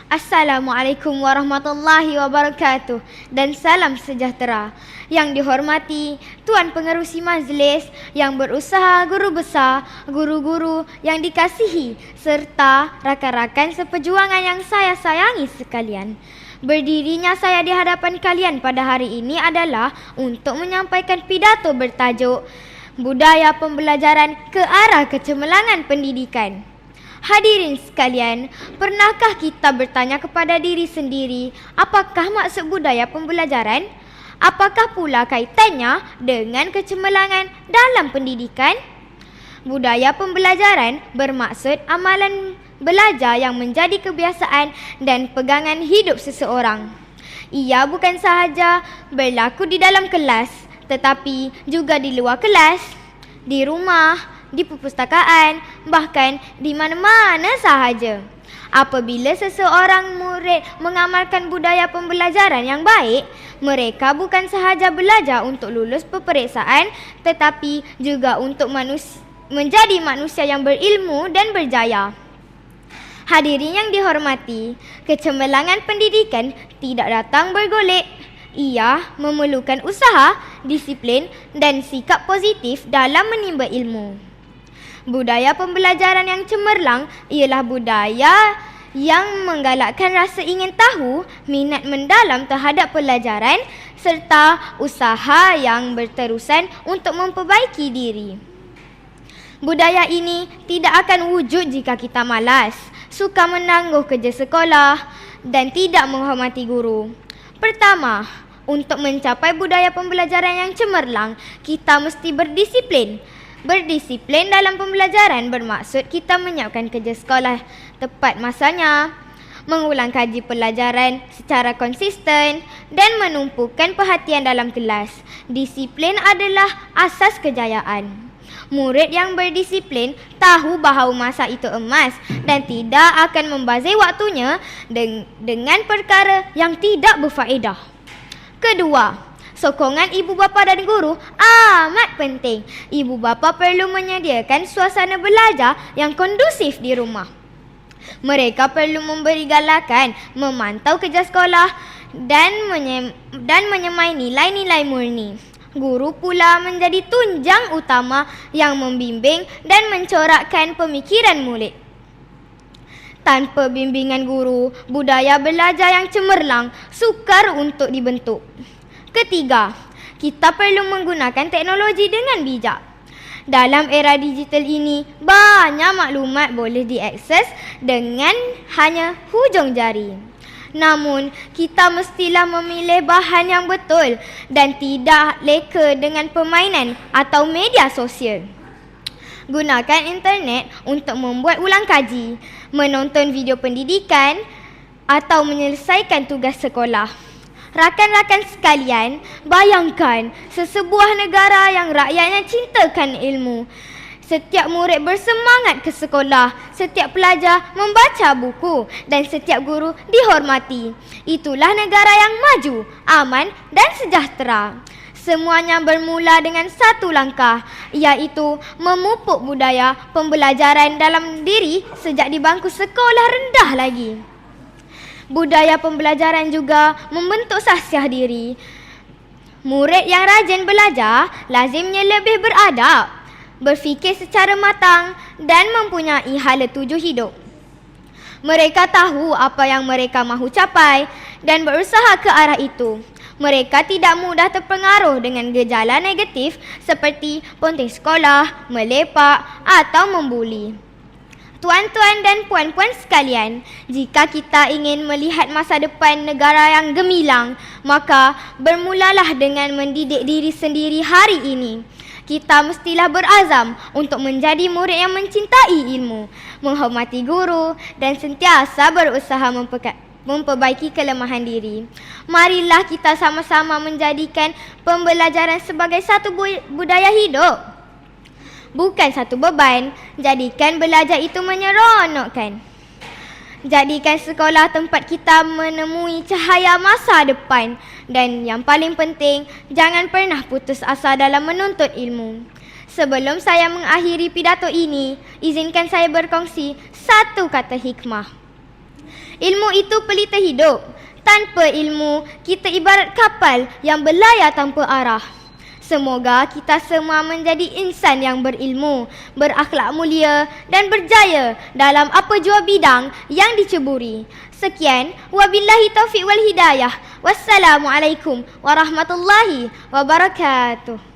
Assalamualaikum warahmatullahi wabarakatuh dan salam sejahtera. Yang dihormati Tuan Pengerusi Majlis, yang berusaha guru besar, guru-guru yang dikasihi, serta rakan-rakan seperjuangan yang saya sayangi sekalian. Berdirinya saya di hadapan kalian pada hari ini adalah untuk menyampaikan pidato bertajuk Budaya Pembelajaran ke Arah Kecemerlangan Pendidikan. Hadirin sekalian, pernahkah kita bertanya kepada diri sendiri, apakah maksud budaya pembelajaran? Apakah pula kaitannya dengan kecemerlangan dalam pendidikan? Budaya pembelajaran bermaksud amalan belajar yang menjadi kebiasaan dan pegangan hidup seseorang. Ia bukan sahaja berlaku di dalam kelas, tetapi juga di luar kelas, di rumah, di perpustakaan, bahkan di mana-mana sahaja. Apabila seseorang murid mengamalkan budaya pembelajaran yang baik, mereka bukan sahaja belajar untuk lulus peperiksaan, tetapi juga untuk menjadi manusia yang berilmu dan berjaya. Hadirin yang dihormati, kecemerlangan pendidikan tidak datang bergolek. Ia memerlukan usaha, disiplin dan sikap positif dalam menimba ilmu. Budaya pembelajaran yang cemerlang ialah budaya yang menggalakkan rasa ingin tahu, minat mendalam terhadap pelajaran serta usaha yang berterusan untuk memperbaiki diri. Budaya ini tidak akan wujud jika kita malas, suka menangguh kerja sekolah dan tidak menghormati guru. Pertama, untuk mencapai budaya pembelajaran yang cemerlang, kita mesti berdisiplin. Berdisiplin dalam pembelajaran bermaksud kita menyiapkan kerja sekolah tepat masanya, mengulang kaji pelajaran secara konsisten dan menumpukan perhatian dalam kelas. Disiplin adalah asas kejayaan. Murid yang berdisiplin tahu bahawa masa itu emas dan tidak akan membazir waktunya dengan perkara yang tidak berfaedah. Kedua, sokongan ibu bapa dan guru amat penting. Ibu bapa perlu menyediakan suasana belajar yang kondusif di rumah. Mereka perlu memberi galakan, memantau kerja sekolah dan menyemai nilai-nilai murni. Guru pula menjadi tunjang utama yang membimbing dan mencorakkan pemikiran murid. Tanpa bimbingan guru, budaya belajar yang cemerlang sukar untuk dibentuk. Ketiga, kita perlu menggunakan teknologi dengan bijak. Dalam era digital ini, banyak maklumat boleh diakses dengan hanya hujung jari. Namun, kita mestilah memilih bahan yang betul dan tidak leka dengan permainan atau media sosial. Gunakan internet untuk membuat ulang kaji, menonton video pendidikan atau menyelesaikan tugas sekolah. Rakan-rakan sekalian, bayangkan sesebuah negara yang rakyatnya cintakan ilmu. Setiap murid bersemangat ke sekolah, setiap pelajar membaca buku dan setiap guru dihormati. Itulah negara yang maju, aman dan sejahtera. Semuanya bermula dengan satu langkah, iaitu memupuk budaya pembelajaran dalam diri sejak di bangku sekolah rendah lagi. Budaya pembelajaran juga membentuk sahsiah diri. Murid yang rajin belajar lazimnya lebih beradab, berfikir secara matang dan mempunyai hala tuju hidup. Mereka tahu apa yang mereka mahu capai dan berusaha ke arah itu. Mereka tidak mudah terpengaruh dengan gejala negatif seperti ponting sekolah, melepak atau membuli. Tuan-tuan dan puan-puan sekalian, jika kita ingin melihat masa depan negara yang gemilang, maka bermulalah dengan mendidik diri sendiri hari ini. Kita mestilah berazam untuk menjadi murid yang mencintai ilmu, menghormati guru dan sentiasa berusaha memperbaiki kelemahan diri. Marilah kita sama-sama menjadikan pembelajaran sebagai satu budaya hidup, bukan satu beban. Jadikan belajar itu menyeronokkan. Jadikan sekolah tempat kita menemui cahaya masa depan. Dan yang paling penting, jangan pernah putus asa dalam menuntut ilmu. Sebelum saya mengakhiri pidato ini, izinkan saya berkongsi satu kata hikmah. Ilmu itu pelita hidup. Tanpa ilmu, kita ibarat kapal yang berlayar tanpa arah. Semoga kita semua menjadi insan yang berilmu, berakhlak mulia dan berjaya dalam apa jua bidang yang diceburi. Sekian, wabillahi taufiq wal hidayah. Wassalamualaikum warahmatullahi wabarakatuh.